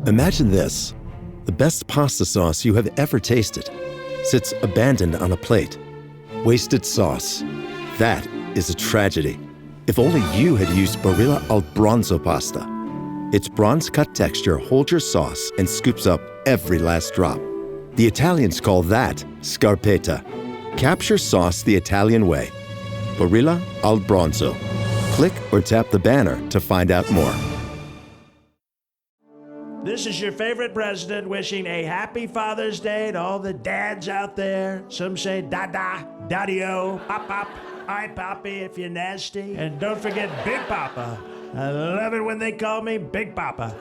Imagine this. The best pasta sauce you have ever tasted sits abandoned on a plate. Wasted sauce. That is a tragedy. If only you had used Barilla al Bronzo pasta. Its bronze-cut texture holds your sauce and scoops up every last drop. The Italians call that scarpetta. Capture sauce the Italian way. Barilla al Bronzo. Click or tap the banner to find out more. This is your favorite president wishing a happy Father's Day to all the dads out there. Some say dada, daddy-o, pop-pop, hi poppy if you're nasty. And don't forget Big Papa. I love it when they call me Big Papa.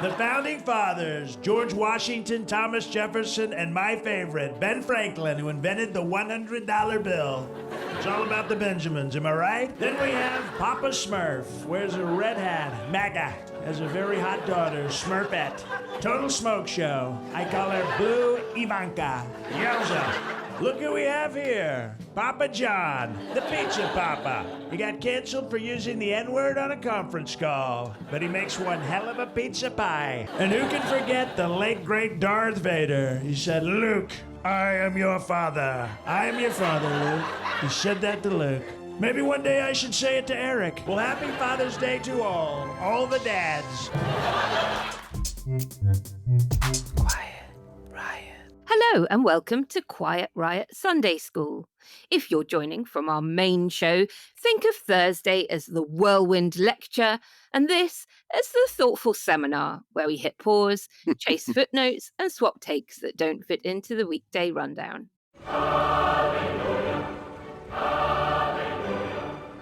The founding fathers, George Washington, Thomas Jefferson, and my favorite, Ben Franklin, who invented the $100 bill. It's all about the Benjamins, am I right? Then we have Papa Smurf, wears a red hat, MAGA, has a very hot daughter, Smurfette. Total smoke show. I call her Blue Ivanka. Yowza. Look who we have here. Papa John, the pizza papa. He got canceled for using the N-word on a conference call, but he makes one hell of a pizza pie. And who can forget the late great Darth Vader? He said, Luke, I am your father. I am your father, Luke. He said that to Luke. Maybe one day I should say it to Eric. Well, happy Father's Day to all the dads. Quiet Riot. Hello and welcome to Quiet Riot Sunday School. If you're joining from our main show, think of Thursday as the whirlwind lecture and this as the thoughtful seminar where we hit pause, chase footnotes and swap takes that don't fit into the weekday rundown.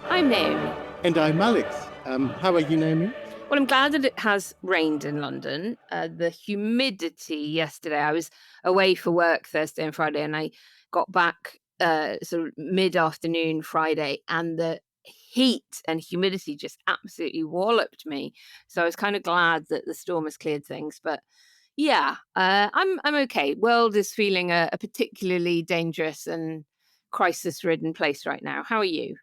I'm Naomi. And I'm Alex. How are you, Naomi? Well, I'm glad that it has rained in London. The humidity yesterday, I was away for work Thursday and Friday, and I got back sort of mid-afternoon Friday, and the heat and humidity just absolutely walloped me. So I was kind of glad that the storm has cleared things. But yeah, I'm okay. World is feeling a particularly dangerous and crisis-ridden place right now. How are you?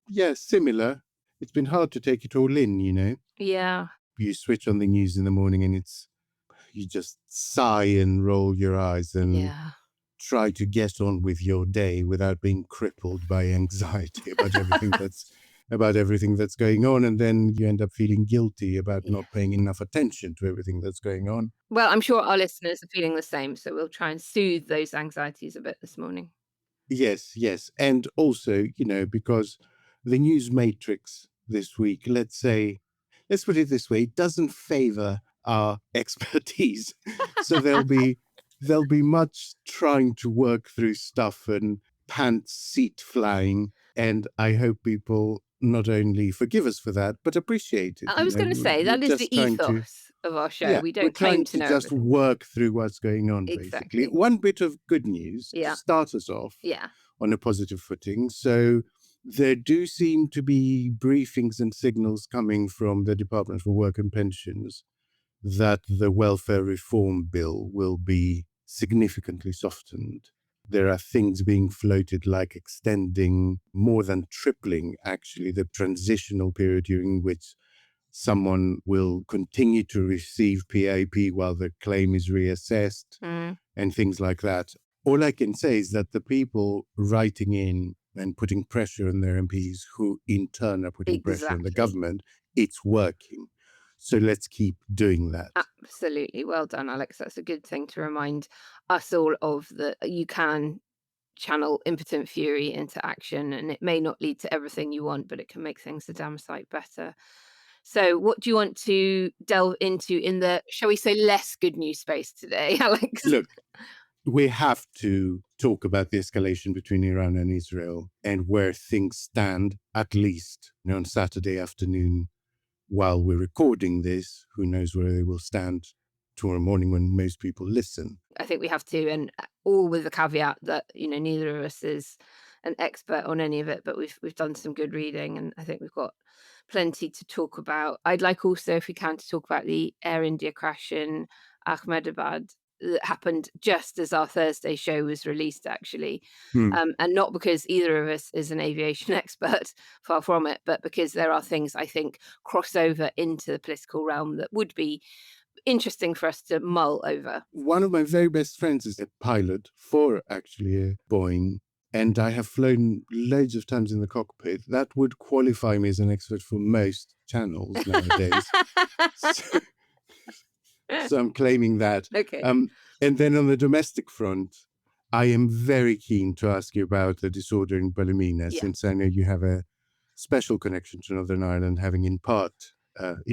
Yeah, similar. It's been hard to take it all in, you know. Yeah. You switch on the news in the morning and you just sigh and roll your eyes and try to get on with your day without being crippled by anxiety about everything that's going on, and then you end up feeling guilty about not paying enough attention to everything that's going on. Well, I'm sure our listeners are feeling the same, so we'll try and soothe those anxieties a bit this morning. Yes. And also, you know, because the news matrix this week, let's put it this way, it doesn't favor our expertise. So there'll be much trying to work through stuff and pants seat flying. And I hope people not only forgive us for that, but appreciate it. I was going to say, that is the ethos of our show. Yeah, we don't claim to know just everything. work through what's going on, Exactly. basically. One bit of good news to start us off on a positive footing. So there do seem to be briefings and signals coming from the Department for Work and Pensions that the welfare reform bill will be significantly softened. There are things being floated like extending, more than tripling, actually, the transitional period during which someone will continue to receive PAP while their claim is reassessed and things like that. All I can say is that the people writing in and putting pressure on their MPs, who in turn are putting pressure on the government, it's working. So let's keep doing that. Absolutely. Well done, Alex. That's a good thing to remind us all of, that you can channel impotent fury into action, and it may not lead to everything you want, but it can make things a damn sight better. So what do you want to delve into in the, shall we say, less good news space today, Alex? Look, we have to talk about the escalation between Iran and Israel and where things stand, at least on Saturday afternoon while we're recording this. Who knows where they will stand tomorrow morning when most people listen. I think we have to, and all with the caveat that, neither of us is an expert on any of it, but we've done some good reading, and I think we've got plenty to talk about. I'd like also, if we can, to talk about the Air India crash in Ahmedabad that happened just as our Thursday show was released, actually. And not because either of us is an aviation expert, far from it, but because there are things, I think, cross over into the political realm that would be interesting for us to mull over. One of my very best friends is a pilot for actually a Boeing, and I have flown loads of times in the cockpit. That would qualify me as an expert for most channels nowadays. So I'm claiming that. Okay. And then on the domestic front, I am very keen to ask you about the disorder in Ballymena, since I know you have a special connection to Northern Ireland, having in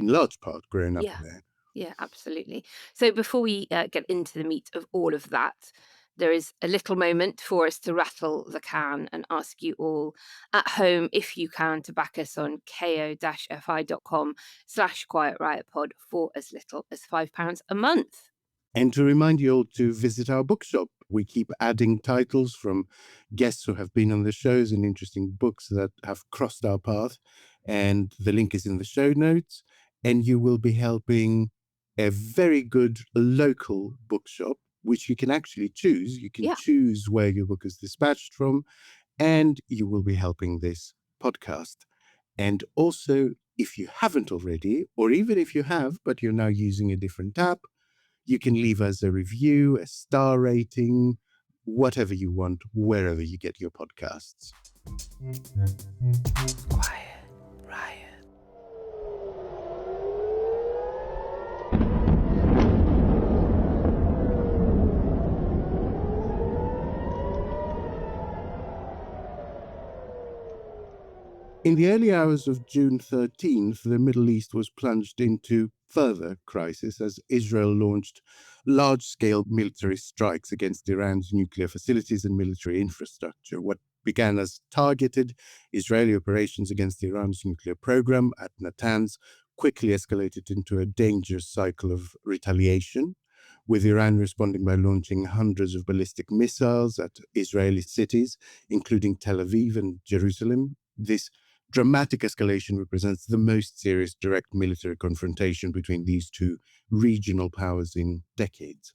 large part, grown up there. Yeah, absolutely. So before we get into the meat of all of that, there is a little moment for us to rattle the can and ask you all at home, if you can, to back us on ko-fi.com/Quiet Riot Pod for as little as £5 a month. And to remind you all to visit our bookshop. We keep adding titles from guests who have been on the shows and interesting books that have crossed our path. And the link is in the show notes. And you will be helping a very good local bookshop, which you can actually choose. You can choose where your book is dispatched from, and you will be helping this podcast. And also, if you haven't already, or even if you have, but you're now using a different app, you can leave us a review, a star rating, whatever you want, wherever you get your podcasts. Quiet Riot. In the early hours of June 13th, the Middle East was plunged into further crisis as Israel launched large-scale military strikes against Iran's nuclear facilities and military infrastructure. What began as targeted Israeli operations against Iran's nuclear program at Natanz quickly escalated into a dangerous cycle of retaliation, with Iran responding by launching hundreds of ballistic missiles at Israeli cities, including Tel Aviv and Jerusalem. This dramatic escalation represents the most serious direct military confrontation between these two regional powers in decades.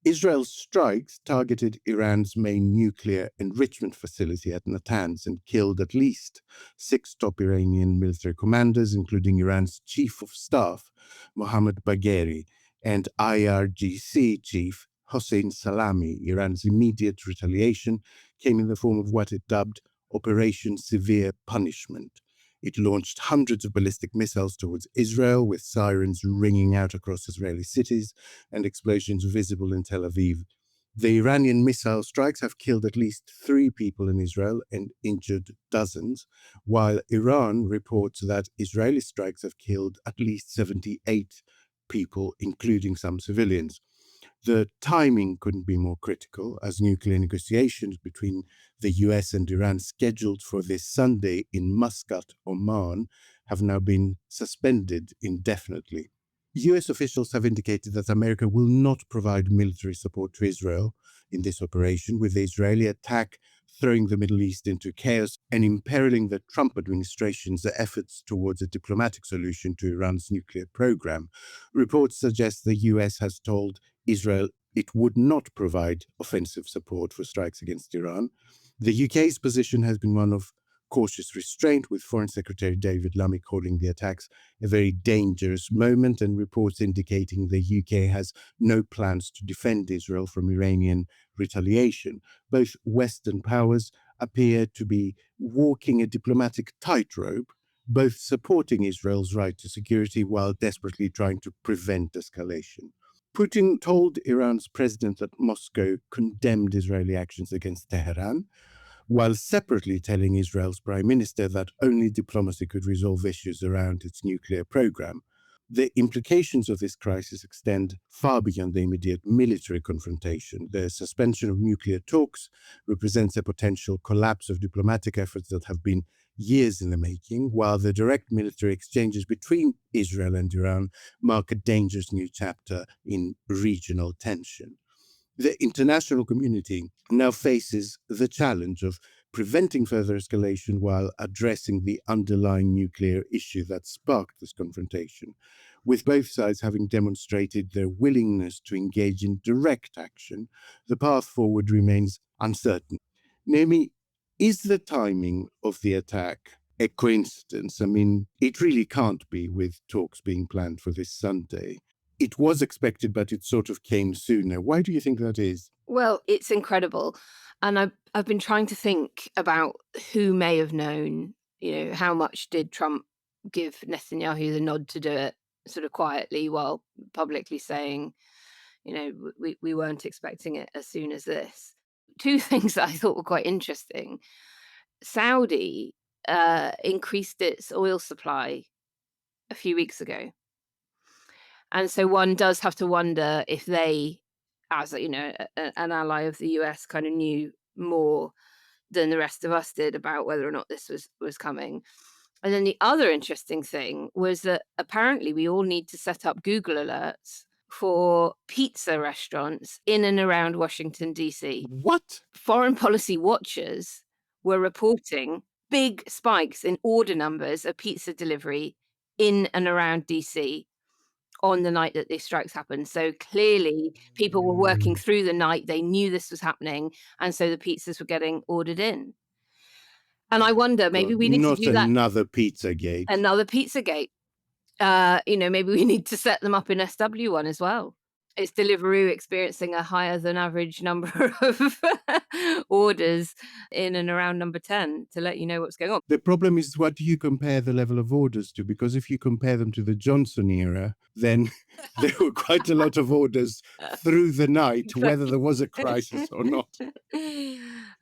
Israel's strikes targeted Iran's main nuclear enrichment facility at Natanz and killed at least 6 top Iranian military commanders, including Iran's chief of staff, Mohammad Bagheri, and IRGC chief Hossein Salami. Iran's immediate retaliation came in the form of what it dubbed Operation Severe Punishment. It launched hundreds of ballistic missiles towards Israel, with sirens ringing out across Israeli cities and explosions visible in Tel Aviv. The Iranian missile strikes have killed at least 3 people in Israel and injured dozens, while Iran reports that Israeli strikes have killed at least 78 people, including some civilians. The timing couldn't be more critical, as nuclear negotiations between the US and Iran scheduled for this Sunday in Muscat, Oman, have now been suspended indefinitely. US officials have indicated that America will not provide military support to Israel in this operation, with the Israeli attack throwing the Middle East into chaos and imperiling the Trump administration's efforts towards a diplomatic solution to Iran's nuclear program. Reports suggest the US has told Israel it would not provide offensive support for strikes against Iran. The UK's position has been one of cautious restraint, with Foreign Secretary David Lammy calling the attacks a very dangerous moment, and reports indicating the UK has no plans to defend Israel from Iranian retaliation. Both Western powers appear to be walking a diplomatic tightrope, both supporting Israel's right to security while desperately trying to prevent escalation. Putin told Iran's president that Moscow condemned Israeli actions against Tehran, while separately telling Israel's prime minister that only diplomacy could resolve issues around its nuclear program. The implications of this crisis extend far beyond the immediate military confrontation. The suspension of nuclear talks represents a potential collapse of diplomatic efforts that have been years in the making, while the direct military exchanges between Israel and Iran mark a dangerous new chapter in regional tension. The international community now faces the challenge of preventing further escalation while addressing the underlying nuclear issue that sparked this confrontation, with both sides having demonstrated their willingness to engage in direct action. The path forward remains uncertain. Naomi, is the timing of the attack a coincidence? I mean, it really can't be, with talks being planned for this Sunday. it was expected, but it sort of came sooner. Why do you think that is? Well, it's incredible. And I've been trying to think about who may have known, how much did Trump give Netanyahu the nod to do it sort of quietly while publicly saying, we weren't expecting it as soon as this. Two things that I thought were quite interesting. Saudi increased its oil supply a few weeks ago. And so one does have to wonder if they, as an ally of the US, kind of knew more than the rest of us did about whether or not this was coming. And then the other interesting thing was that apparently we all need to set up Google alerts for pizza restaurants in and around Washington, D.C. What? Foreign policy watchers were reporting big spikes in order numbers of pizza delivery in and around D.C. on the night that these strikes happened. So clearly people were working through the night. They knew this was happening. And so the pizzas were getting ordered in. And I wonder, maybe we need to do that. Not another Pizzagate. Another Pizzagate. Maybe we need to set them up in SW1 as well. Is Deliveroo experiencing a higher than average number of orders in and around number 10 to let you know what's going on? The problem is, what do you compare the level of orders to? Because if you compare them to the Johnson era, then there were quite a lot of orders through the night, whether there was a crisis or not.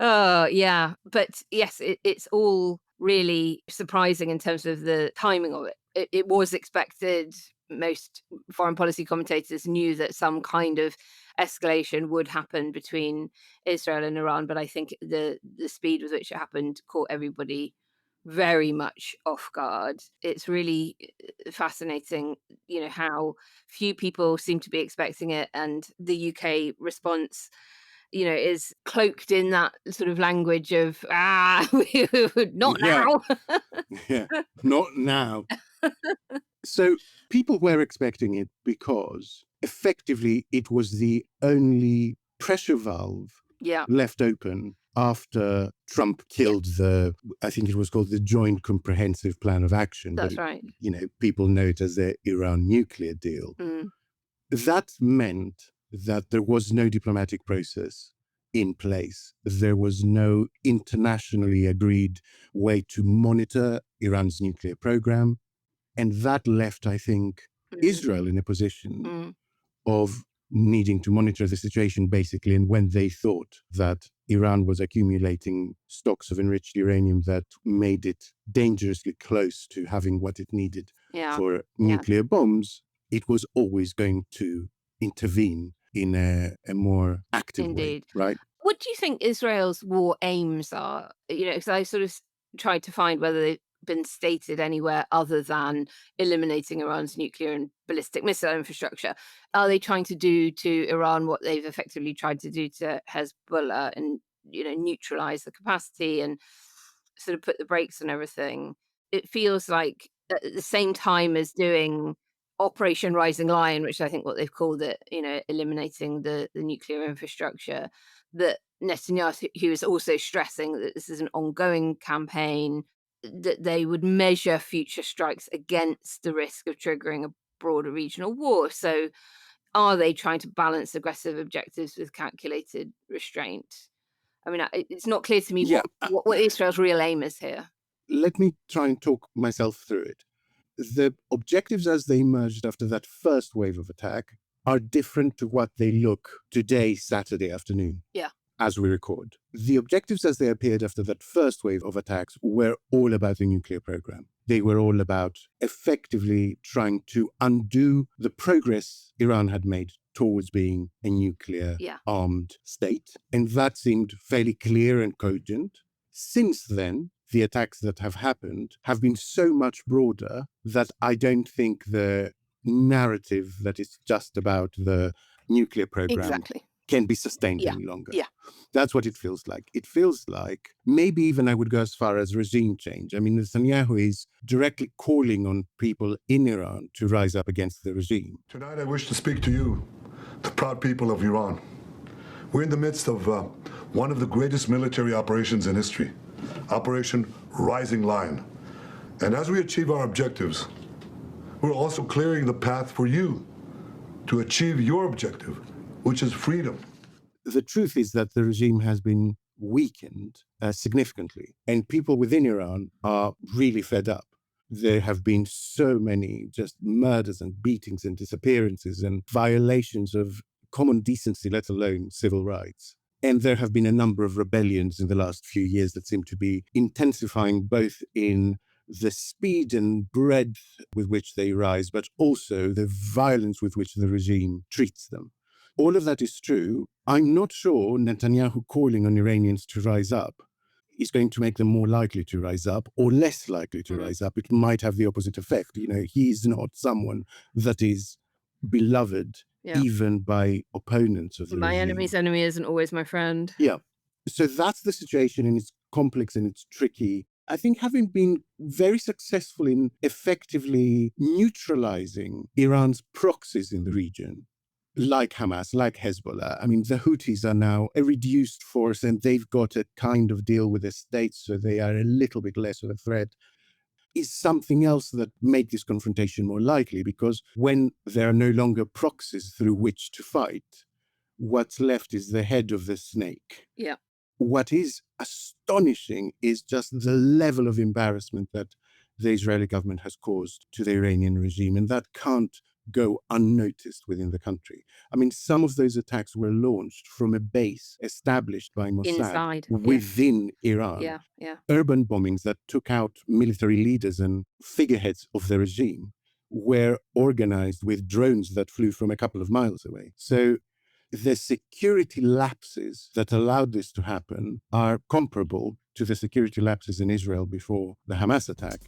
Oh, yeah. But yes, it's all really surprising in terms of the timing of it. It was expected. Most foreign policy commentators knew that some kind of escalation would happen between Israel and Iran, but I think the speed with which it happened caught everybody very much off guard. It's really fascinating, how few people seem to be expecting it, and the UK response, is cloaked in that sort of language of not now. Yeah, not now. So people were expecting it because effectively it was the only pressure valve left open after Trump killed I think it was called the Joint Comprehensive Plan of Action. That's right. People know it as the Iran nuclear deal. Mm. That meant that there was no diplomatic process in place. There was no internationally agreed way to monitor Iran's nuclear program. And that left, I think, Israel in a position of needing to monitor the situation, basically. And when they thought that Iran was accumulating stocks of enriched uranium that made it dangerously close to having what it needed for nuclear bombs, it was always going to intervene in a more active way, right? What do you think Israel's war aims are? Because I sort of tried to find whether they've been stated anywhere other than eliminating Iran's nuclear and ballistic missile infrastructure. Are they trying to do to Iran what they've effectively tried to do to Hezbollah and, neutralize the capacity and sort of put the brakes on everything? It feels like at the same time as doing Operation Rising Lion, which I think what they've called it, eliminating the nuclear infrastructure, that Netanyahu is also stressing that this is an ongoing campaign, that they would measure future strikes against the risk of triggering a broader regional war. So are they trying to balance aggressive objectives with calculated restraint? I mean, it's not clear to me what Israel's real aim is here. Let me try and talk myself through it. The objectives as they emerged after that first wave of attack are different to what they look today, Saturday afternoon. Yeah. As we record. The objectives as they appeared after that first wave of attacks were all about the nuclear program. They were all about effectively trying to undo the progress Iran had made towards being a nuclear armed state. And that seemed fairly clear and cogent. Since then, the attacks that have happened have been so much broader that I don't think the narrative that is just about the nuclear program can be sustained any longer. Yeah. That's what it feels like. It feels like maybe even I would go as far as regime change. I mean, Netanyahu is directly calling on people in Iran to rise up against the regime. Tonight I wish to speak to you, the proud people of Iran. We're in the midst of one of the greatest military operations in history, Operation Rising Lion. And as we achieve our objectives, we're also clearing the path for you, to achieve your objective, which is freedom. The truth is that the regime has been weakened significantly, and people within Iran are really fed up. There have been so many just murders and beatings and disappearances and violations of common decency, let alone civil rights. And there have been a number of rebellions in the last few years that seem to be intensifying both in the speed and breadth with which they rise, but also the violence with which the regime treats them. All of that is true. I'm not sure Netanyahu calling on Iranians to rise up is going to make them more likely to rise up or less likely to rise up. It might have the opposite effect. You know, he's not someone that is beloved even by opponents of the regime. My enemy's enemy isn't always my friend. Yeah. So that's the situation, and it's complex and it's tricky. I think having been very successful in effectively neutralizing Iran's proxies in the region, like Hamas, like Hezbollah. I mean, the Houthis are now a reduced force and they've got a kind of deal with the state, so they are a little bit less of a threat, is something else that made this confrontation more likely, because when there are no longer proxies through which to fight, what's left is the head of the snake. Yeah. What is astonishing is just the level of embarrassment that the Israeli government has caused to the Iranian regime, and that can't go unnoticed within the country. I mean, some of those attacks were launched from a base established by Mossad within Iran. Yeah. Urban bombings that took out military leaders and figureheads of the regime were organized with drones that flew from a couple of miles away. So the security lapses that allowed this to happen are comparable to the security lapses in Israel before the Hamas attack.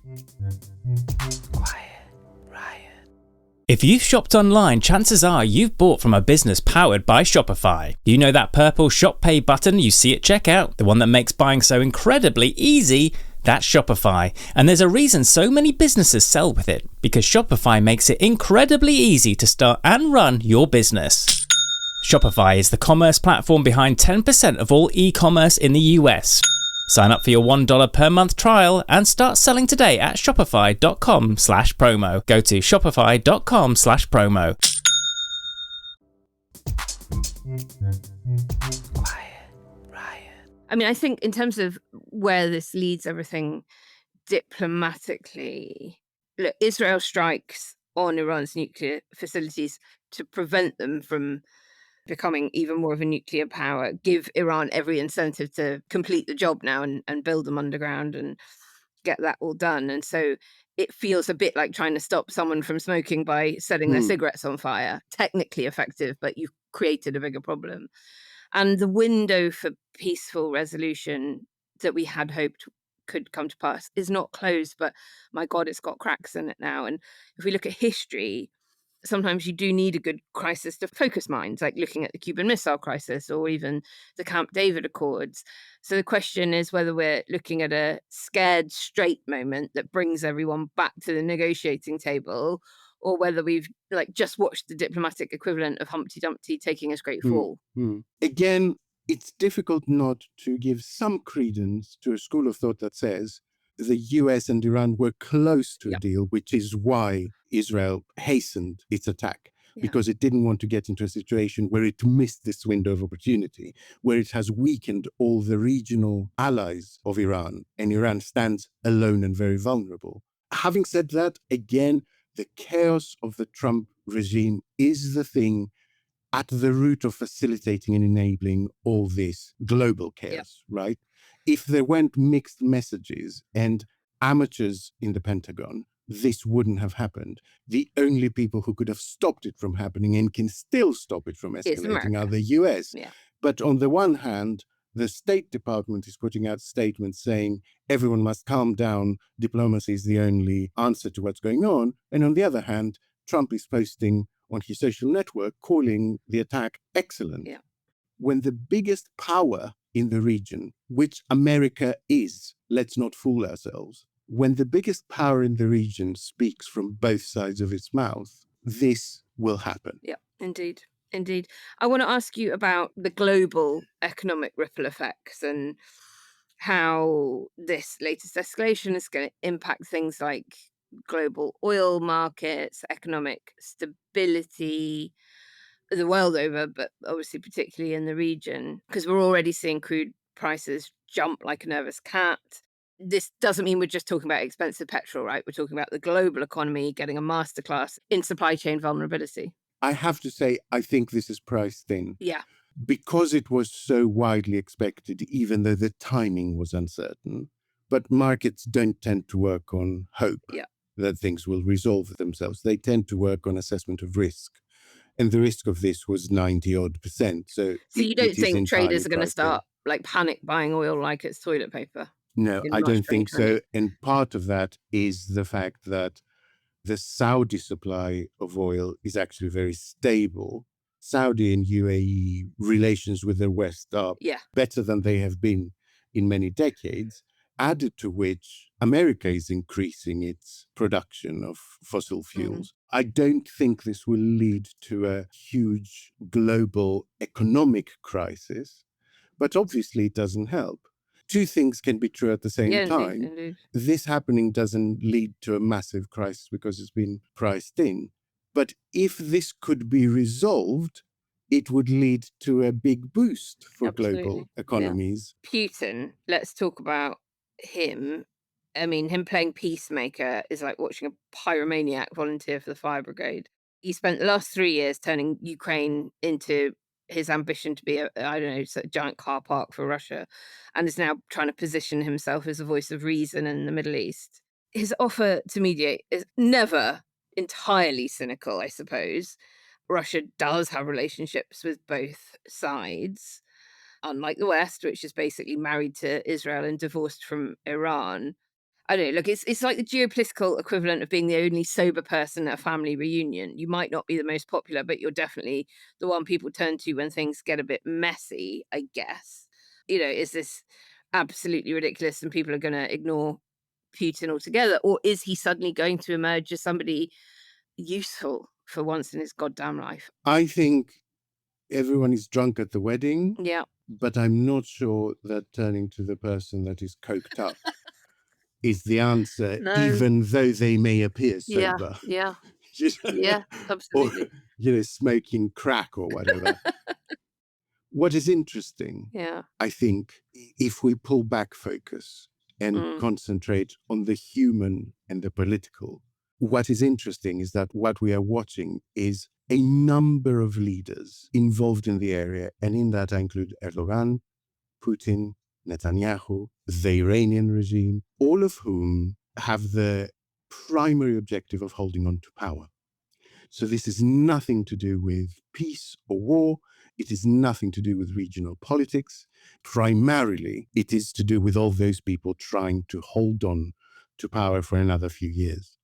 If you've shopped online, chances are you've bought from a business powered by Shopify. You know that purple Shop Pay button you see at checkout? The one that makes buying so incredibly easy? That's Shopify. And there's a reason so many businesses sell with it, because Shopify makes it incredibly easy to start and run your business. Shopify is the commerce platform behind 10% of all e-commerce in the US. Sign up for your $1 per month trial and start selling today at shopify.com/promo. Go to shopify.com/promo. I mean, I think in terms of where this leads everything diplomatically, look, Israel strikes on Iran's nuclear facilities to prevent them from becoming even more of a nuclear power, give Iran every incentive to complete the job now and build them underground and get that all done. And so it feels a bit like trying to stop someone from smoking by setting their cigarettes on fire. Technically effective, but you've created a bigger problem. And the window for peaceful resolution that we had hoped could come to pass is not closed, but my God, it's got cracks in it now. And if we look at history, sometimes you do need a good crisis to focus minds, like looking at the Cuban Missile Crisis or even the Camp David Accords. So the question is whether we're looking at a scared straight moment that brings everyone back to the negotiating table, or whether we've just watched the diplomatic equivalent of Humpty Dumpty taking a great fall. Again, it's difficult not to give some credence to a school of thought that says the US and Iran were close to a deal, which is why Israel hastened its attack, because it didn't want to get into a situation where it missed this window of opportunity, where it has weakened all the regional allies of Iran, and Iran stands alone and very vulnerable. Having said that, again, the chaos of the Trump regime is the thing at the root of facilitating and enabling all this global chaos, right? If there weren't mixed messages and amateurs in the Pentagon, this wouldn't have happened. The only people who could have stopped it from happening and can still stop it from escalating are the US. But on the one hand, the State Department is putting out statements saying everyone must calm down, diplomacy is the only answer to what's going on. And on the other hand, Trump is posting on his social network calling the attack excellent. When the biggest power in the region, which America is, let's not fool ourselves, when the biggest power in the region speaks from both sides of its mouth, this will happen. Yeah, indeed. Indeed. I want to ask you about the global economic ripple effects and how this latest escalation is going to impact things like global oil markets, economic stability. the world over, but obviously particularly in the region, because we're already seeing crude prices jump like a nervous cat. This doesn't mean we're just talking about expensive petrol, right? We're talking about the global economy getting a masterclass in supply chain vulnerability. I have to say, I think this is priced in. Yeah. Because it was so widely expected, even though the timing was uncertain. But markets don't tend to work on hope that things will resolve themselves. They tend to work on assessment of risk. And the risk of this was 90-odd%. So you don't think traders are going to start like panic buying oil like it's toilet paper? No, I don't think so. And part of that is the fact that the Saudi supply of oil is actually very stable. Saudi and UAE relations with the West are better than they have been in many decades, added to which America is increasing its production of fossil fuels. I don't think this will lead to a huge global economic crisis, but obviously it doesn't help. Two things can be true at the same time. Indeed. This happening doesn't lead to a massive crisis because it's been priced in. But if this could be resolved, it would lead to a big boost for global economies. Putin, let's talk about him. I mean, him playing peacemaker is like watching a pyromaniac volunteer for the fire brigade. He spent the last 3 years turning Ukraine into his ambition to be a giant car park for Russia, and is now trying to position himself as a voice of reason in the Middle East. His offer to mediate is never entirely cynical, I suppose. Russia does have relationships with both sides, unlike the West, which is basically married to Israel and divorced from Iran. I don't know, look, it's like the geopolitical equivalent of being the only sober person at a family reunion. You might not be the most popular, but you're definitely the one people turn to when things get a bit messy, I guess. Is this absolutely ridiculous and people are going to ignore Putin altogether? Or is he suddenly going to emerge as somebody useful for once in his goddamn life? I think everyone is drunk at the wedding. Yeah. But I'm not sure that turning to the person that is coked up is the answer, even though they may appear sober. Yeah, absolutely. Or, smoking crack or whatever. What is interesting, I think, if we pull back focus and concentrate on the human and the political, what is interesting is that what we are watching is a number of leaders involved in the area, and in that I include Erdogan, Putin, Netanyahu, the Iranian regime, all of whom have the primary objective of holding on to power. So this is nothing to do with peace or war. It is nothing to do with regional politics. Primarily, it is to do with all those people trying to hold on to power for another few years.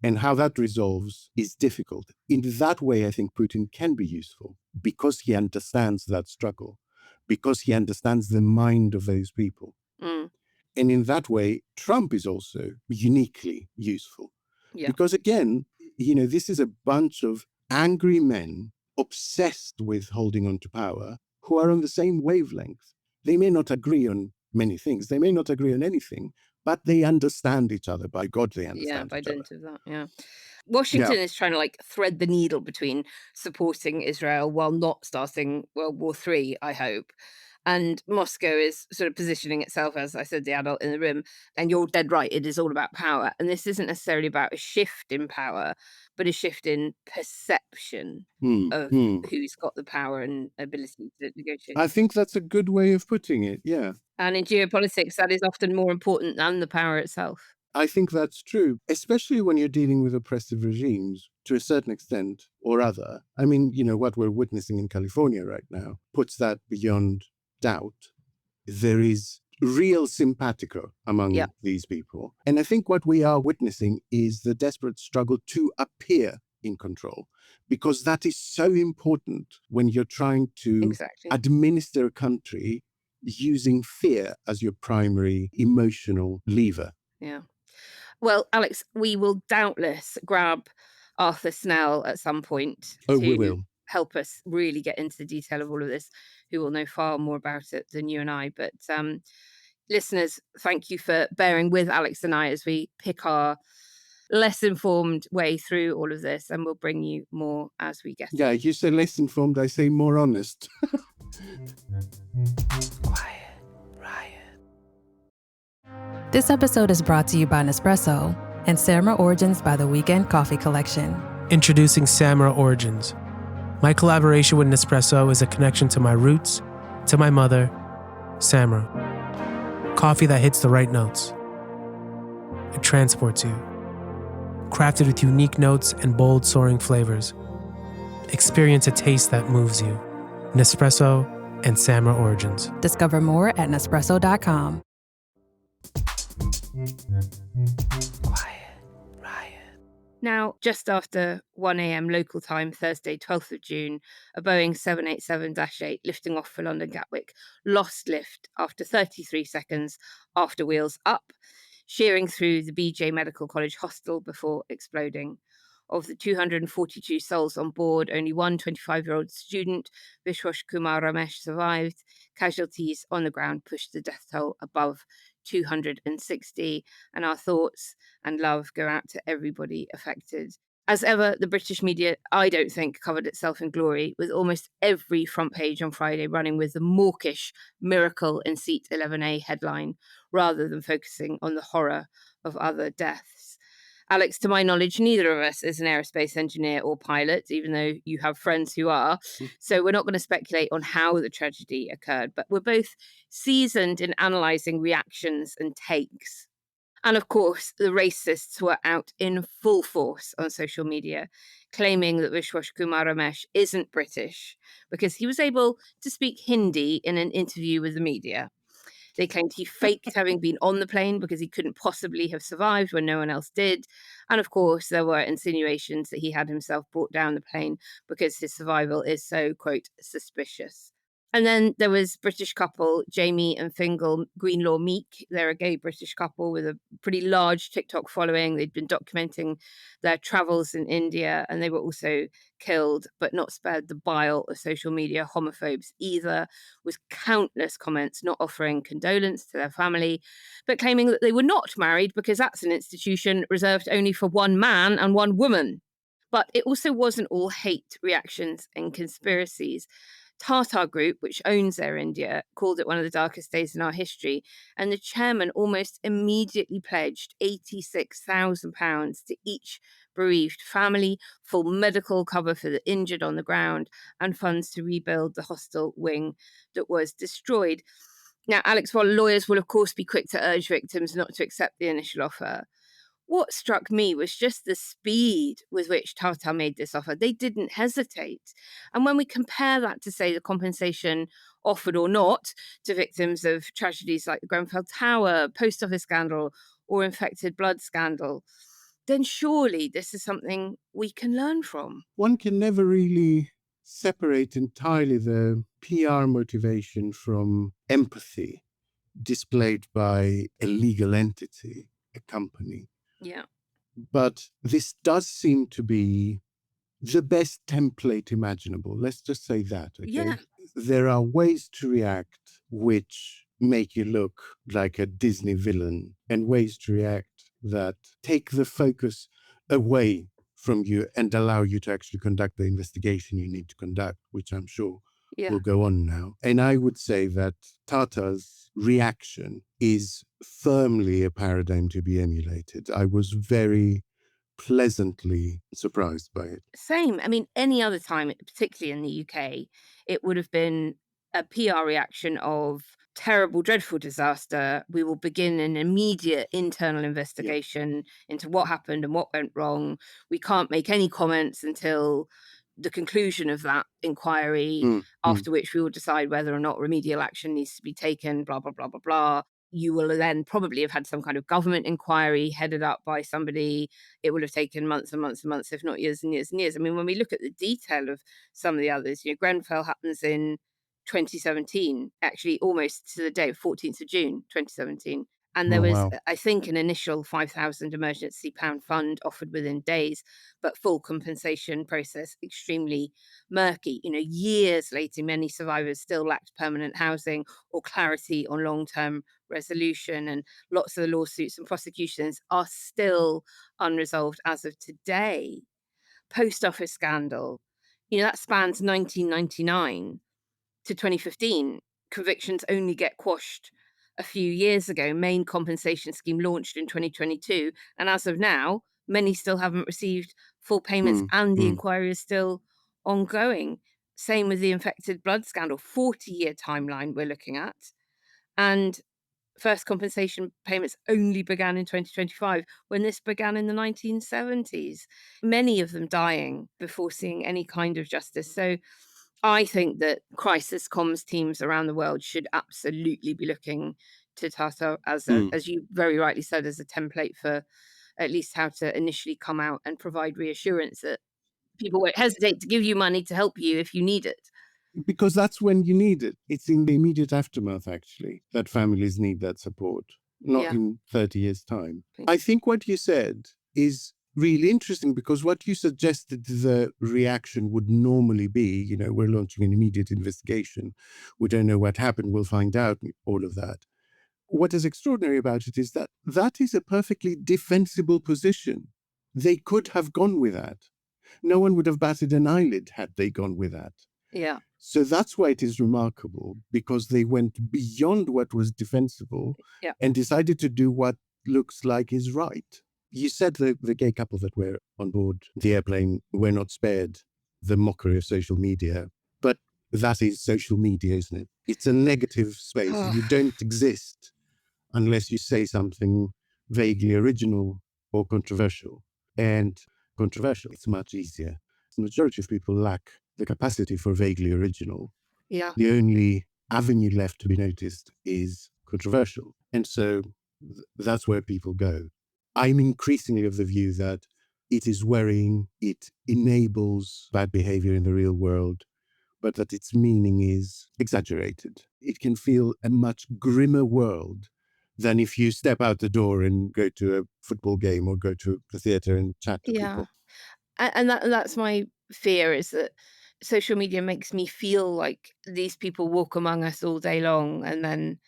And how that resolves is difficult. In that way, I think Putin can be useful because he understands that struggle, because he understands the mind of those people. And in that way, Trump is also uniquely useful. Because again, this is a bunch of angry men obsessed with holding on to power who are on the same wavelength. They may not agree on many things. They may not agree on anything, but they understand each other. By God, they understand each other. Yeah, by dint of that, Washington is trying to thread the needle between supporting Israel while not starting World War III, I hope. And Moscow is sort of positioning itself as, I said, the adult in the room. And you're dead right, it is all about power. And this isn't necessarily about a shift in power, but a shift in perception of who's got the power and ability to negotiate. I think that's a good way of putting it, yeah. And in geopolitics, that is often more important than the power itself. I think that's true, especially when you're dealing with oppressive regimes to a certain extent or other. I mean, what we're witnessing in California right now puts that beyond doubt. There is real simpatico among these people. And I think what we are witnessing is the desperate struggle to appear in control, because that is so important when you're trying to administer a country using fear as your primary emotional lever. Yeah. Well, Alex, we will doubtless grab Arthur Snell at some point to help us really get into the detail of all of this, who will know far more about it than you and I. But listeners, thank you for bearing with Alex and I as we pick our less informed way through all of this, and we'll bring you more as we get it. Yeah, you say less informed, I say more honest. Quiet Riot. This episode is brought to you by Nespresso and Samra Origins by the Weekend Coffee Collection. Introducing Samra Origins. My collaboration with Nespresso is a connection to my roots, to my mother, Samra. Coffee that hits the right notes. It transports you. Crafted with unique notes and bold, soaring flavors. Experience a taste that moves you. Nespresso and Samra Origins. Discover more at Nespresso.com. Quiet Riot. Now, just after 1 a.m. local time, Thursday, 12th of June, a Boeing 787-8 lifting off for London Gatwick lost lift after 33 seconds after wheels up, shearing through the BJ Medical College hostel before exploding. Of the 242 souls on board, only one 25-year-old student, Vishwash Kumar Ramesh, survived. Casualties on the ground pushed the death toll above 260, and our thoughts and love go out to everybody affected. As ever, the British media, I don't think, covered itself in glory, with almost every front page on Friday running with the mawkish miracle in seat 11A headline, rather than focusing on the horror of other deaths. Alex, to my knowledge, neither of us is an aerospace engineer or pilot, even though you have friends who are. So we're not going to speculate on how the tragedy occurred, but we're both seasoned in analysing reactions and takes. And of course, the racists were out in full force on social media, claiming that Vishwash Kumar Ramesh isn't British because he was able to speak Hindi in an interview with the media. They claimed he faked having been on the plane because he couldn't possibly have survived when no one else did. And of course, there were insinuations that he had himself brought down the plane because his survival is so, quote, suspicious. And then there was British couple Jamie and Fingal Greenlaw Meek. They're a gay British couple with a pretty large TikTok following. They'd been documenting their travels in India, and they were also killed, but not spared the bile of social media homophobes either, with countless comments not offering condolence to their family, but claiming that they were not married because that's an institution reserved only for one man and one woman. But it also wasn't all hate reactions and conspiracies. Tata Group, which owns Air India, called it one of the darkest days in our history, and the chairman almost immediately pledged £86,000 to each bereaved family, full medical cover for the injured on the ground, and funds to rebuild the hostel wing that was destroyed. Now, Alex, while lawyers will of course be quick to urge victims not to accept the initial offer, what struck me was just the speed with which Tata made this offer. They didn't hesitate. And when we compare that to, say, the compensation offered or not to victims of tragedies like the Grenfell Tower, post office scandal, or infected blood scandal, then surely this is something we can learn from. One can never really separate entirely the PR motivation from empathy displayed by a legal entity, a company. Yeah. But this does seem to be the best template imaginable. Let's just say that. Okay? Yeah. There are ways to react which make you look like a Disney villain, and ways to react that take the focus away from you and allow you to actually conduct the investigation you need to conduct, which I'm sure will go on now. And I would say that Tata's reaction is firmly a paradigm to be emulated. I was very pleasantly surprised by it. Same. I mean, any other time, particularly in the UK, it would have been a PR reaction of terrible, dreadful disaster. We will begin an immediate internal investigation into what happened and what went wrong. We can't make any comments until the conclusion of that inquiry, after which we will decide whether or not remedial action needs to be taken, blah, blah, blah, blah, blah. You will then probably have had some kind of government inquiry headed up by somebody. It will have taken months and months and months, if not years and years and years. I mean, when we look at the detail of some of the others, Grenfell happens in 2017, actually almost to the day of 14th of June, 2017. And there was, I think, an initial £5,000 emergency fund offered within days, but full compensation process extremely murky. Years later, many survivors still lacked permanent housing or clarity on long-term resolution, and lots of the lawsuits and prosecutions are still unresolved as of today. Post office scandal, that spans 1999 to 2015. Convictions only get quashed a few years ago. Main compensation scheme launched in 2022, and as of now, many still haven't received full payments, and the inquiry is still ongoing. Same with the infected blood scandal, 40-year timeline we're looking at, and first compensation payments only began in 2025, when this began in the 1970s. Many of them dying before seeing any kind of justice. So I think that crisis comms teams around the world should absolutely be looking to Tata as you very rightly said, as a template for at least how to initially come out and provide reassurance that people won't hesitate to give you money to help you if you need it. Because that's when you need it. It's in the immediate aftermath, actually, that families need that support, not in 30 years' time. I think what you said is really interesting, because what you suggested the reaction would normally be, we're launching an immediate investigation. We don't know what happened. We'll find out, all of that. What is extraordinary about it is that that is a perfectly defensible position. They could have gone with that. No one would have batted an eyelid had they gone with that. Yeah. So that's why it is remarkable, because they went beyond what was defensible and decided to do what looks like is right. You said the gay couple that were on board the airplane were not spared the mockery of social media. But that is social media, isn't it? It's a negative space. You don't exist unless you say something vaguely original or controversial. And controversial, it's much easier. The majority of people lack the capacity for vaguely original. Yeah. The only avenue left to be noticed is controversial. And so that's where people go. I'm increasingly of the view that it is worrying, it enables bad behavior in the real world, but that its meaning is exaggerated. It can feel a much grimmer world than if you step out the door and go to a football game or go to the theatre and chat to people. And that's my fear, is that social media makes me feel like these people walk among us all day long, and then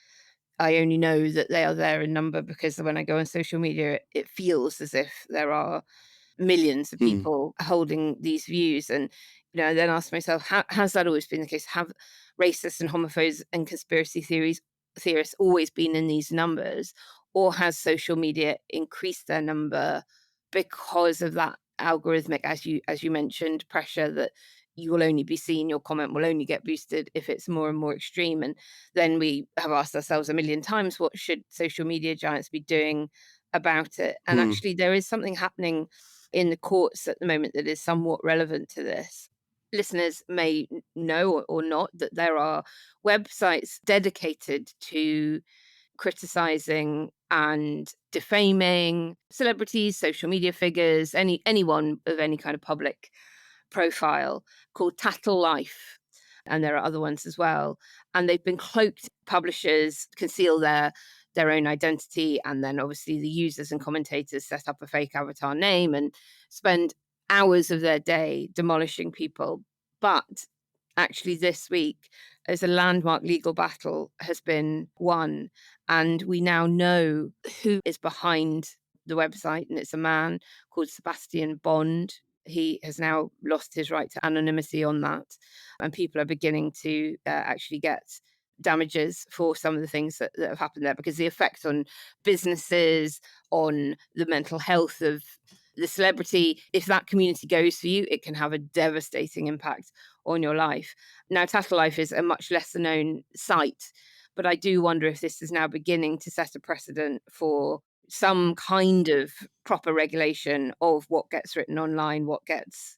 I only know that they are there in number because when I go on social media, it feels as if there are millions of people holding these views. And I then ask myself, has that always been the case? Have racists and homophobes and conspiracy theorists always been in these numbers, or has social media increased their number because of that algorithmic, as you mentioned, pressure that you will only be seen, your comment will only get boosted if it's more and more extreme? And then we have asked ourselves a million times, what should social media giants be doing about it? And actually, there is something happening in the courts at the moment that is somewhat relevant to this. Listeners may know or not that there are websites dedicated to criticizing and defaming celebrities, social media figures, anyone of any kind of public profile, called Tattle Life. And there are other ones as well. And they've been cloaked. Publishers conceal their own identity, and then obviously the users and commentators set up a fake avatar name and spend hours of their day demolishing people. But actually this week, as a landmark legal battle has been won, and we now know who is behind the website, and it's a man called Sebastian Bond. He has now lost his right to anonymity on that, and people are beginning to actually get damages for some of the things that have happened there, because the effect on businesses, on the mental health of the celebrity, if that community goes for you, it can have a devastating impact on your life. Now, Tattle Life is a much lesser known site, but I do wonder if this is now beginning to set a precedent for some kind of proper regulation of what gets written online, what gets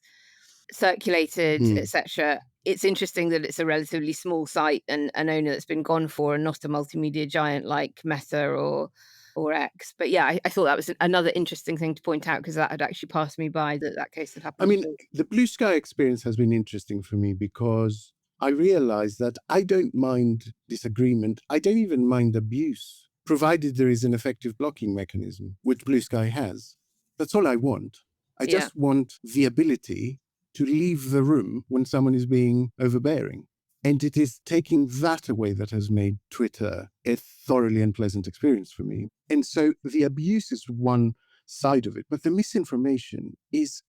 circulated, etc. It's interesting that it's a relatively small site and an owner that's been gone for, and not a multimedia giant like Meta or X. But yeah, I thought that was another interesting thing to point out, because that had actually passed me by, that case had happened. I mean, the Blue Sky experience has been interesting for me, because I realized that I don't mind disagreement. I don't even mind abuse. provided there is an effective blocking mechanism, which Blue Sky has. That's all I want. I just want the ability to leave the room when someone is being overbearing. And it is taking that away that has made Twitter a thoroughly unpleasant experience for me. And so the abuse is one side of it, but the misinformation is,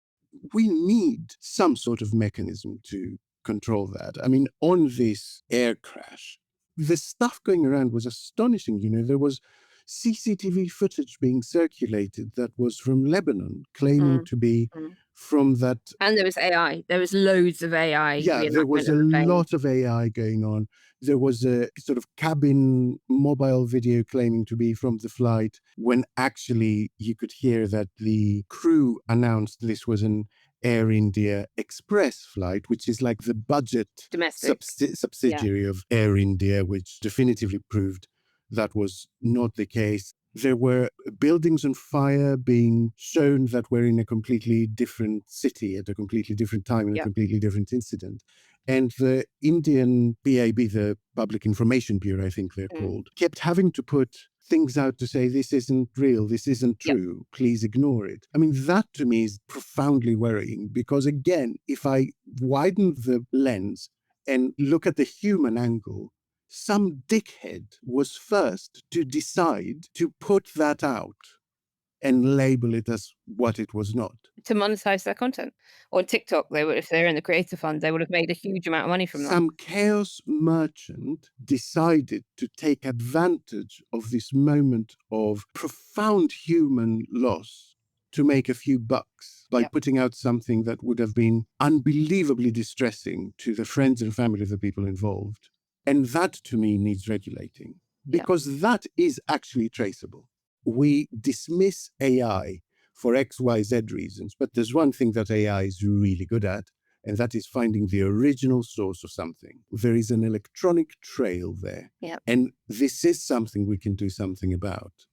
we need some sort of mechanism to control that. I mean, on this air crash, the stuff going around was astonishing. You know, there was CCTV footage being circulated that was from Lebanon, claiming to be from that. And there was AI. There was loads of AI. Yeah, there was a lot of AI going on. There was a sort of cabin mobile video claiming to be from the flight, when actually you could hear that the crew announced this was an Air India Express flight, which is like the budget subsidiary of Air India, which definitively proved that was not the case. There were buildings on fire being shown that were in a completely different city at a completely different time in a completely different incident. And the Indian PIB, the Public Information Bureau, I think they're called, kept having to put things out to say, this isn't real, this isn't true, please ignore it. I mean, that to me is profoundly worrying, because again, if I widen the lens and look at the human angle, some dickhead was first to decide to put that out and label it as what it was not. To monetize their content. On TikTok, if they're in the creator fund, they would have made a huge amount of money from that. Some chaos merchant decided to take advantage of this moment of profound human loss to make a few bucks by putting out something that would have been unbelievably distressing to the friends and family of the people involved. And that, to me, needs regulating, because that is actually traceable. We dismiss AI for X, Y, Z reasons, but there's one thing that AI is really good at, and that is finding the original source of something. There is an electronic trail there, and this is something we can do something about.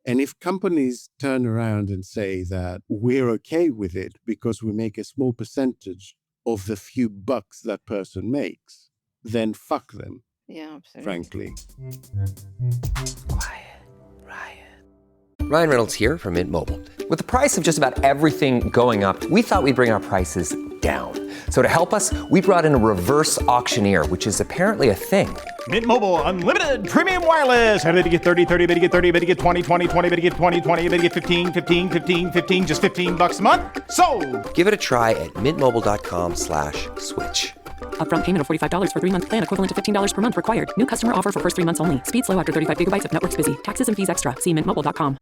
And if companies turn around and say that we're okay with it because we make a small percentage of the few bucks that person makes, then fuck them. Yeah, absolutely. Frankly. Quiet Riot. Ryan Reynolds here from Mint Mobile. With the price of just about everything going up, we thought we'd bring our prices down. So to help us, we brought in a reverse auctioneer, which is apparently a thing. Mint Mobile Unlimited Premium Wireless. How to get 30, 30, bit to get 30, bit to get 20, 20, 20, bit to get 20, 20, bit to get 15, 15, 15, 15, just $15 a month? Sold! Give it a try at mintmobile.com/switch. Upfront payment of $45 for 3-month plan, equivalent to $15 per month required. New customer offer for first 3 months only. Speed slow after 35 gigabytes if network's busy. Taxes and fees extra. See mintmobile.com.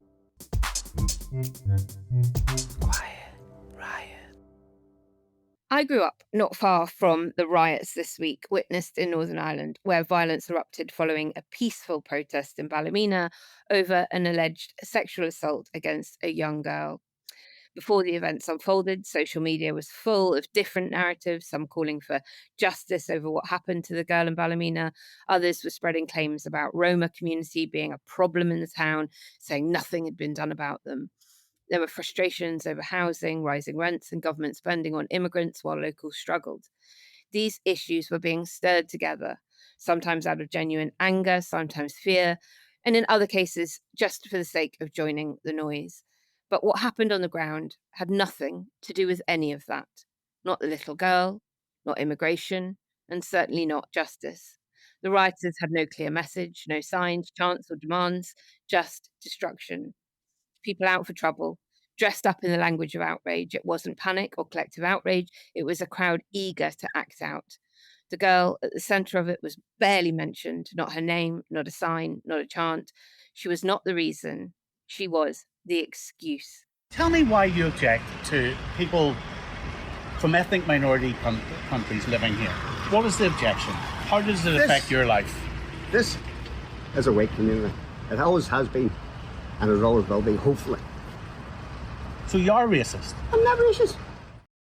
Quiet Riot. I grew up not far from the riots this week witnessed in Northern Ireland, where violence erupted following a peaceful protest in Ballymena over an alleged sexual assault against a young girl. Before the events unfolded, social media was full of different narratives, some calling for justice over what happened to the girl in Ballymena. Others were spreading claims about Roma community being a problem in the town, saying nothing had been done about them. There were frustrations over housing, rising rents, and government spending on immigrants while locals struggled. These issues were being stirred together, sometimes out of genuine anger, sometimes fear, and in other cases, just for the sake of joining the noise. But what happened on the ground had nothing to do with any of that. Not the little girl, not immigration, and certainly not justice. The rioters had no clear message, no signs, chants, or demands, just destruction. People out for trouble, dressed up in the language of outrage. It wasn't panic or collective outrage. It was a crowd eager to act out. The girl at the centre of it was barely mentioned, not her name, not a sign, not a chant. She was not the reason. She was the excuse. Tell me why you object to people from ethnic minority countries living here. What is the objection? How does it affect your life? This is a white community. It always has been, and it always will be, hopefully. So you are racist? I'm not racist.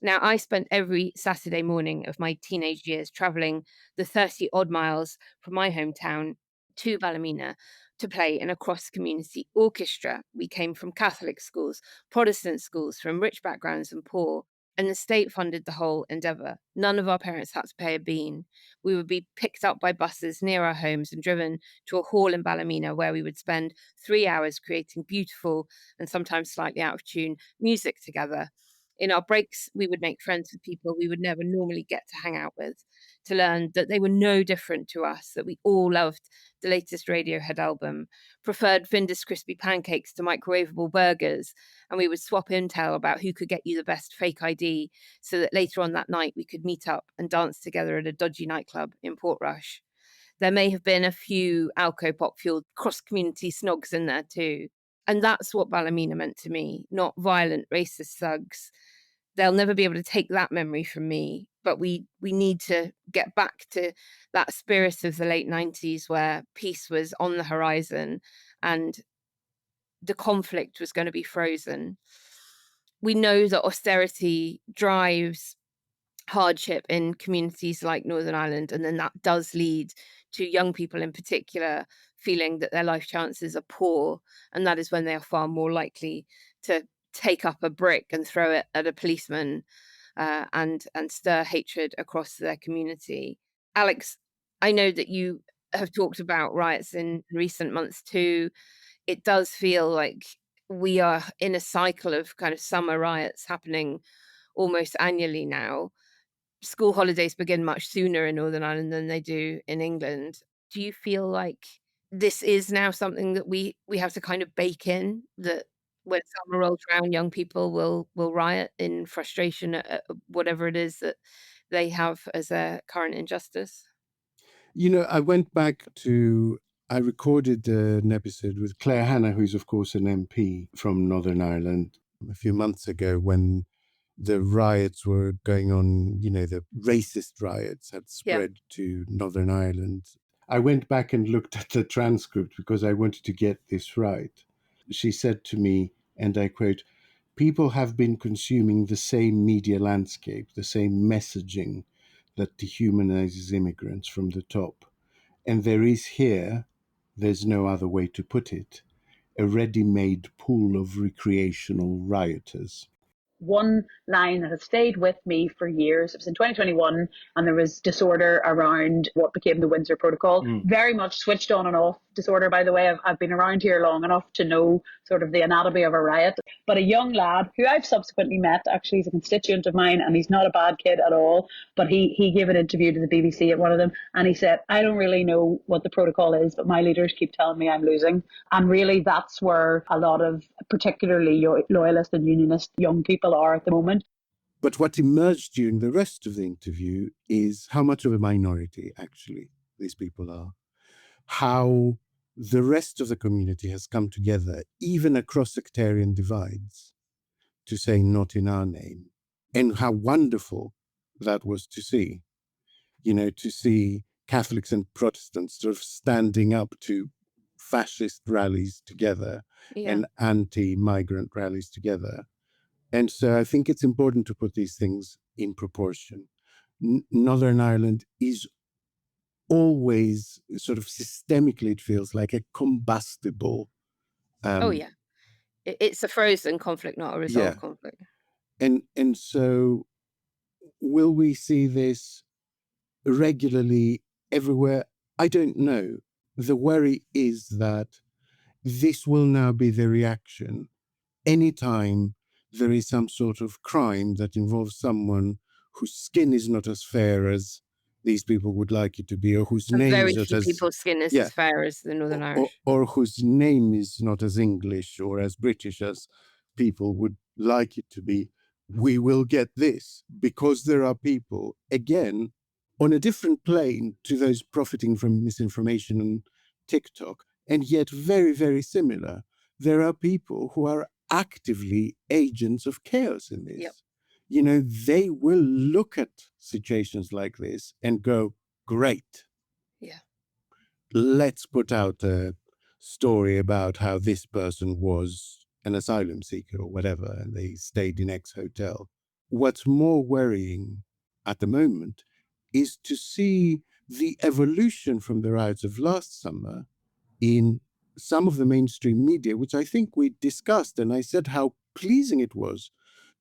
Now, I spent every Saturday morning of my teenage years travelling the 30-odd miles from my hometown to Ballymena to play in a cross-community orchestra. We came from Catholic schools, Protestant schools, from rich backgrounds and poor. And the state funded the whole endeavour. None of our parents had to pay a bean. We would be picked up by buses near our homes and driven to a hall in Ballymena where we would spend 3 hours creating beautiful and sometimes slightly out of tune music together. In our breaks, we would make friends with people we would never normally get to hang out with, to learn that they were no different to us, that we all loved the latest Radiohead album, preferred Findus crispy pancakes to microwavable burgers, and we would swap intel about who could get you the best fake ID so that later on that night we could meet up and dance together at a dodgy nightclub in Portrush. There may have been a few alco-pop-fueled cross-community snogs in there too. And that's what Ballymena meant to me, not violent racist thugs. They'll never be able to take that memory from me, but we need to get back to that spirit of the late 90s where peace was on the horizon and the conflict was going to be frozen. We know that austerity drives hardship in communities like Northern Ireland, and then that does lead to young people in particular feeling that their life chances are poor, and that is when they are far more likely to take up a brick and throw it at a policeman and stir hatred across their community. Alex, I know that you have talked about riots in recent months too. It does feel like we are in a cycle of kind of summer riots happening almost annually now. School holidays begin much sooner in Northern Ireland than they do in England. Do you feel like this is now something that we have to kind of bake in, that when summer rolls around, young people will riot in frustration at whatever it is that they have as a current injustice? I recorded an episode with Claire Hanna, who's of course an MP from Northern Ireland, a few months ago when the riots were going on, the racist riots had spread to Northern Ireland. I went back and looked at the transcript because I wanted to get this right. She said to me, and I quote, "People have been consuming the same media landscape, the same messaging that dehumanizes immigrants from the top. And there is here, there's no other way to put it, a ready-made pool of recreational rioters." One line that has stayed with me for years. It was in 2021, and there was disorder around what became the Windsor Protocol. Very much switched on and off disorder, by the way. I've been around here long enough to know sort of the anatomy of a riot. But a young lad who I've subsequently met, actually he's a constituent of mine, and he's not a bad kid at all, but he gave an interview to the BBC at one of them, and he said, "I don't really know what the protocol is, but my leaders keep telling me I'm losing." And really that's where a lot of particularly loyalist and unionist young people are at the moment. But what emerged during the rest of the interview is how much of a minority actually these people are. How the rest of the community has come together, even across sectarian divides, to say not in our name. And how wonderful that was to see. To see Catholics and Protestants sort of standing up to fascist rallies together and anti-migrant rallies together. And so I think it's important to put these things in proportion. Northern Ireland is always sort of systemically, it feels like a combustible. It's a frozen conflict, not a resolved conflict. And so will we see this regularly everywhere? I don't know. The worry is that this will now be the reaction anytime there is some sort of crime that involves someone whose skin is not as fair as these people would like it to be, or whose name very is not few as people's skin is as fair as the Northern Irish, or whose name is not as English or as British as people would like it to be. We will get this because there are people, again, on a different plane to those profiting from misinformation on TikTok, and yet very, very similar. There are people who are actively agents of chaos in this. They will look at situations like this and go, great. Let's put out a story about how this person was an asylum seeker or whatever, and they stayed in X hotel. What's more worrying at the moment is to see the evolution from the riots of last summer in some of the mainstream media, which I think we discussed, and I said how pleasing it was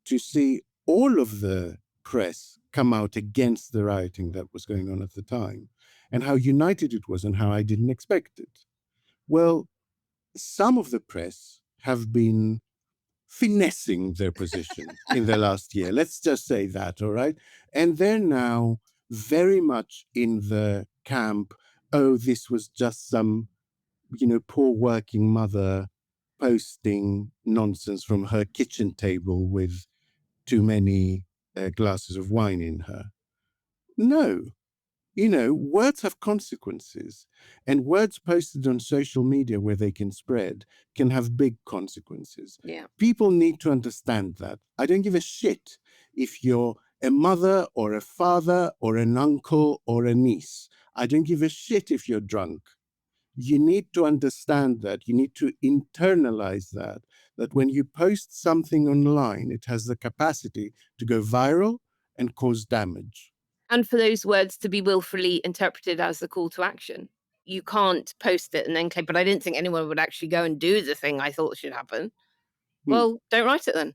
to see all of the press come out against the rioting that was going on at the time, and how united it was and how I didn't expect it. Well, some of the press have been finessing their position in the last year. Let's just say that, all right? And they're now very much in the camp, oh, this was just some, poor working mother posting nonsense from her kitchen table with too many glasses of wine in her. No. Words have consequences, and words posted on social media where they can spread can have big consequences. Yeah. People need to understand that. I don't give a shit if you're a mother or a father or an uncle or a niece. I don't give a shit if you're drunk. You need to understand that. You need to internalize that when you post something online, it has the capacity to go viral and cause damage. And for those words to be willfully interpreted as a call to action. You can't post it and then claim, but I didn't think anyone would actually go and do the thing I thought should happen. Well, don't write it then.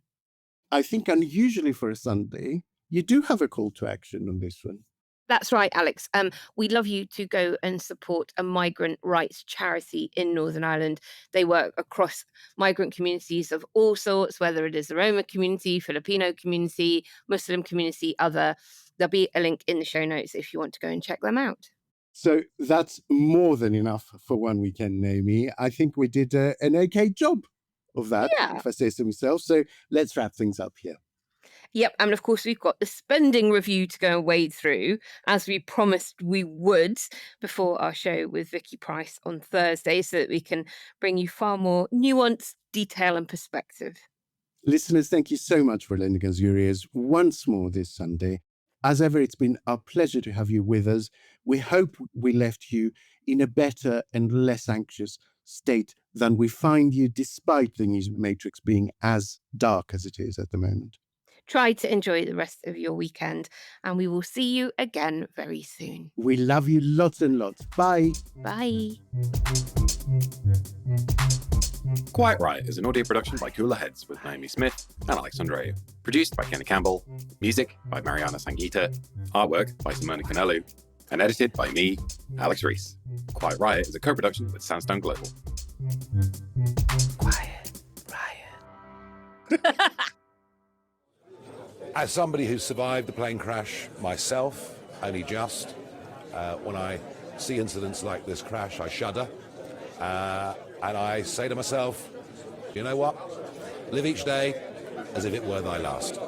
I think unusually for a Sunday, you do have a call to action on this one. That's right, Alex. We'd love you to go and support a migrant rights charity in Northern Ireland. They work across migrant communities of all sorts, whether it is the Roma community, Filipino community, Muslim community, other. There'll be a link in the show notes if you want to go and check them out. So that's more than enough for one weekend, Naomi. I think we did an okay job of that, if I say so myself. So let's wrap things up here. Yep, and of course we've got the spending review to go and wade through, as we promised we would before our show with Vicky Price on Thursday, so that we can bring you far more nuance, detail and perspective. Listeners, thank you so much for lending us your ears once more this Sunday. As ever, it's been our pleasure to have you with us. We hope we left you in a better and less anxious state than we find you, despite the news matrix being as dark as it is at the moment. Try to enjoy the rest of your weekend, and we will see you again very soon. We love you lots and lots. Bye. Bye. Quiet Riot is an audio production by Cooler Heads with Naomi Smith and Alex Andreou. Produced by Kenny Campbell. Music by Mariana Sangeeta. Artwork by Simona Canelu. And edited by me, Alex Reese. Quiet Riot is a co-production with Soundstone Global. Quiet Riot. As somebody who survived the plane crash myself, only just, when I see incidents like this crash, I shudder. And I say to myself, you know what? Live each day as if it were thy last.